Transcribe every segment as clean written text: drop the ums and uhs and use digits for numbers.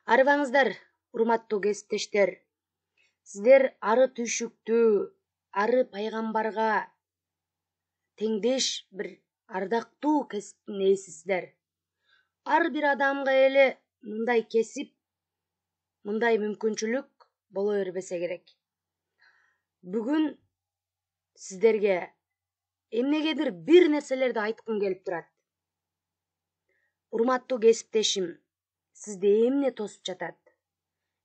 Арыбаңыздар, урматтуу кесиптештер. Сиздер ары түйшүктүү, ары пайгамбарга теңдеш бир ардактуу кесиптин ээсисиздер. Ар бир адамга эле мындай кесип, мындай мүмкүнчүлүк боло бербесе керек. Бүгүн сиздерге эмнегедир бир нерселерди айткым келип турат. Урматтуу кесиптешим, сизди эмне тосуп жатат?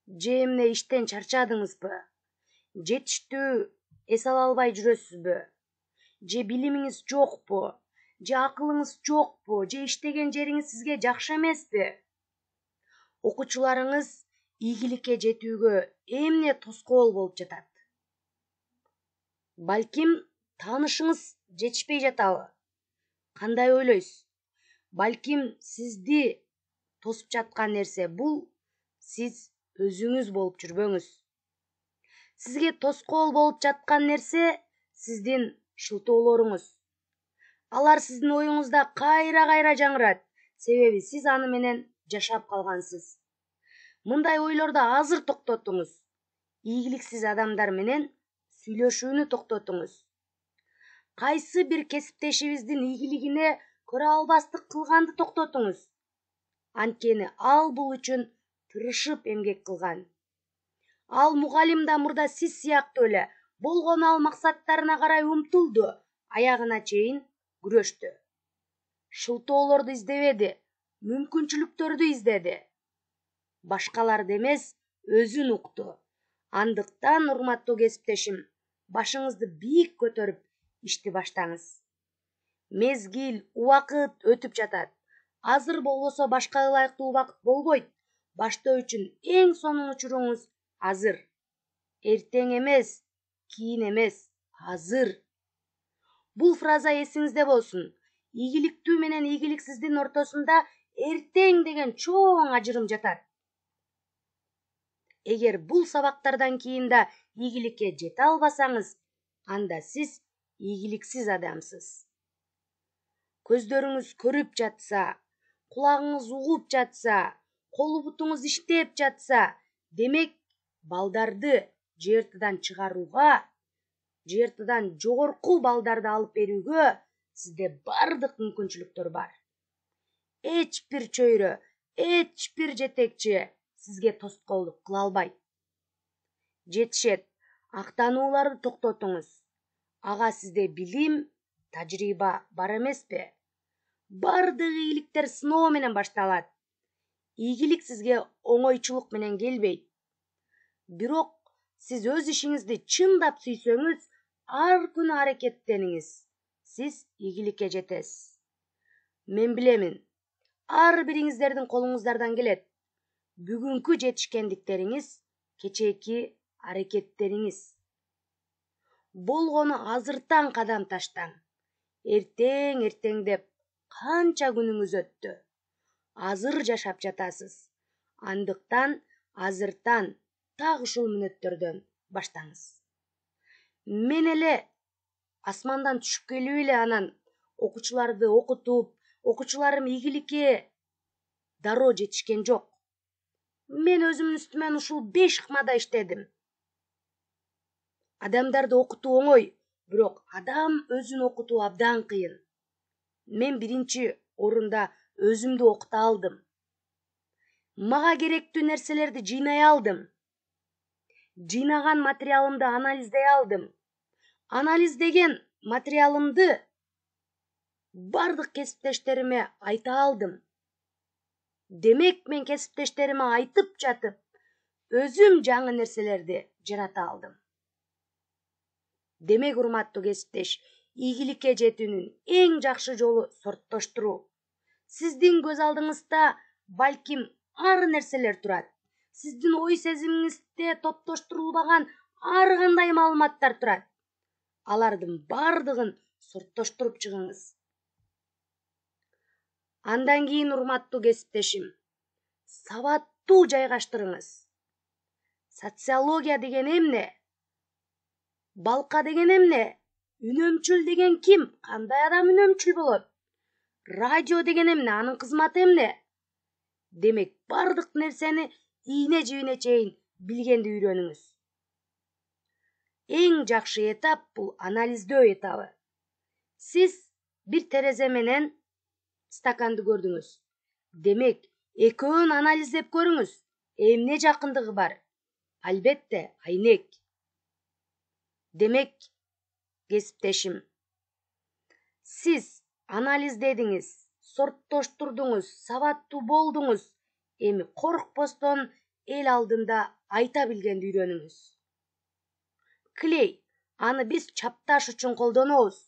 Же эмне иштен чарчадыңызбы? Жетиштүү эс ала албай жүрөсүзбү? Же билимиңиз жокпу? Же акылыңыз жокпу? Же иштеген жериңиз сизге жакшы эмеспи? Окуучуларыңыз ийгиликке жетүүгө эмне тоскоол болуп жатат? Балким таанышыңыз жетишпей жатабы? Кандай ойлойсуз? Балким сизди тосуп жаткан нерсе бул сиз өзүңүз болуп жүрбөңүз. Сизге тоскоол болуп жаткан нерсе сиздин шылтоолоруңуз. Алар сиздин оюңузда кайра жаңырат, себеби сиз аны менен жашап калгансыз. Мындай ойлорду азыр токтотуңуз. Ийгиликсиз адамдар менен сүйлөшүүнү токтотуңуз. Кайсы бир кесиптешибиздин ийгилигине көрө албастык кылганды токтотуңуз. Анткени ал бул үчүн тырышып эмгек кылган. Ал мугалим да мурда сиз сыяктуу эле болгону ал максаттарына карай умтулду, аягына чейин күрөштү. Шылтоолорду издебеди, мүмкүнчүлүктөрдү издеди. Башкаларды эмес, өзүн укту. Андыктан, урматтуу кесиптешим, башыңызды бийик көтөрүп ишти баштаңыз. Мезгил, убакыт өтүп жатат. Азыр болбосо башка ылайыктуу убакыт болбойт. Баштоо үчүн эң сонун учуруңуз азыр. Эртең эмес, кийин эмес, азыр. Бул фраза эсиңизде болсун. Ийгиликтүү менен ийгиликсиздин ортосунда эртең деген чоң ажырым жатат. Эгер бул сабактардан кийин да ийгиликке жете албасаңыз, анда сиз ийгиликсиз адамсыз. Көздөрүңүз көрүп жатса, кулагыңыз угуп жатса, колу бутуңуз иштеп жатса, демек балдарды жертыдан чыгарууга, жертыдан жогорку балдарды алып берүүгө сизде бардык мүмкүнчүлүктөр бар. Эч бир чөйрө, эч бир жетекчи сизге тоскоолдук кыла албайт. Жетишет, актанууларды токтотуңуз. Ага сизде билим, тажрыйба бар эмеспи? Бардык ийгиликтер сыноо менен башталат. Ийгилик сизге оңойчулук менен келбейт. Бирок сиз өз ишиңизди чындап сүйсөңүз, ар күнү аракеттениңиз. Сиз ийгиликке жетесиз. Мен билемин, ар бириңиздердин колуңуздардан келет. Бүгүнкү жетишкендиктериңиз, кечээки аракеттериңиз. Болгону азыртан кадам таштаң. Эртең деп канча күнүңүз өттү. Азыр жашап жатасыз. Андыктан азыртан так ушул мүнөттөрдөн баштаңыз. Мен эле асмандан түшүп келип эле анан окуучуларды окутуп, окуучуларым ийгиликке дароо жетишкен жок. Мен өзүмдүн үстүмөн ушул 5 ыкмада иштедим. Адамдарды окутуу оңой, бирок адам өзүн окутуу абдан кыйын. Мен биринчи орунда өзүмдү окута алдым. Мага керектүү нерселерди жыйнай алдым. Жыйнаган материалымды анализдей алдым. Анализдеген материалымды бардык кесиптештериме айта алдым. Демек мен кесиптештериме айтып жатып, өзүм жаңы нерселерди жарата алдым. Демек, урматтуу кесиптеш, ийгиликке жетүүнүн эң жакшы жолу сорттоштуруу. Сиздин көз алдыңызда балким ар нерселер турат. Сиздин ой сезимиңизде топтоштурулбаган ар кандай маалыматтар турат. Алардын бардыгын сорттоштуруп чыгыңыз. Андан кийин, урматтуу кесиптешим, сабаттуу жайгаштырыңыз. Социология деген эмне? Балка деген эмне? Үнөмчүл деген ким? Кандай адам үнөмчүл болот? Радио деген эмне? Анын кызматы эмне? Демек, бардык нерсени ийне жибине чейин билгенди үйрөнүңүз. Эң жакшы этап бул анализдөө этабы. Сиз бир терезе менен стаканды көрдүңүз. Демек, экөөнү анализдеп көрүңүз. Эмне жакындыгы бар? Албетте, айнек. Демек, кесиптешим, сиз анализдедиңиз, сорттоштурдуңуз, сабаттуу болдуңуз. Эми коркпостон эл алдында айта билгенди үйрөнүңүз. Клей, аны биз чапташ үчүн колдонобуз.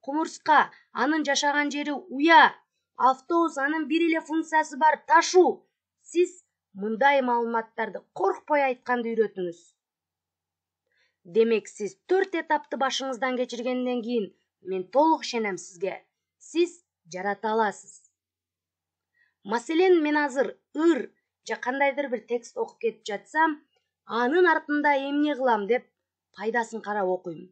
Кумурска, анын жашаган жери уя. Автобус, анын бир эле функциясы бар, ташуу. Сиз мындай маалыматтарды коркпой айтканды үйрөтүңүз. Демек, сиз 4 этапты башыңыздан кечиргенден кийин мен толук ишенем сизге. Сиз жарата аласыз. Маселен, мен азыр ыр же кандайдыр бир текст окуп кетип жатсам, анын артында эмне кылам деп пайдасын карап окуйм.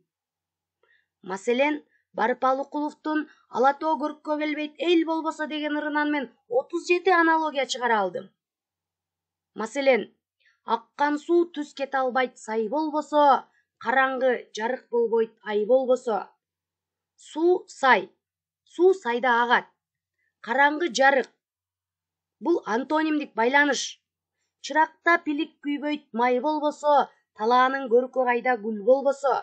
Маселен, Барып Алыкуловдун «Ала тоо көрккө келбейт, эл болбосо» деген ырынан мен 37 аналогия чыгара алдым. Маселен, аккан суу түз кете албайт, сай болбосо, караңгы жарык болбойт, ай болбосо. Суу сай, суу сайда агат. Караңгы жарык. Бул антонимдик байланыш. Чыракта пилик күйбөйт, май болбосо, талаанын көркү кайда, гүл болбосо.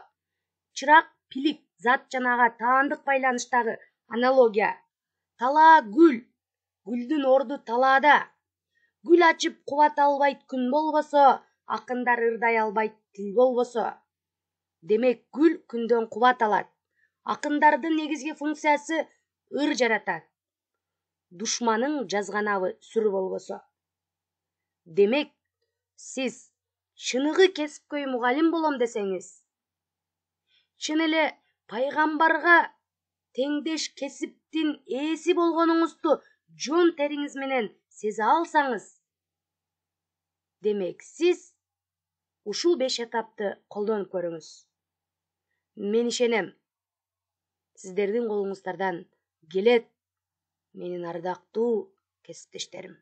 Чырак, пилик, зат жанага таандык байланыштагы аналогия. Талаа гүл, гүлдүн орду талаада. Гүл ачып кубат албайт, күн болбосо, акындар ырдай албайт, тил болбосо. Демек, гүл күндөн кубат алат. Акындардын негизги функциясы ыр жаратат. Душманың жазганабы сүр болбосо. Демек, сиз чыныгы кесипкөй мугалим болом десеңиз, чын эле пайгамбарга теңдеш кесиптин ээси болгонуңузду жон териңиз менен сезе алсаңыз, демек сиз ушул 5 этапты колдонуп көрүңүз. Мен ишенем, сиздердин колуңуздардан келет менин ардактуу кесиптештерим.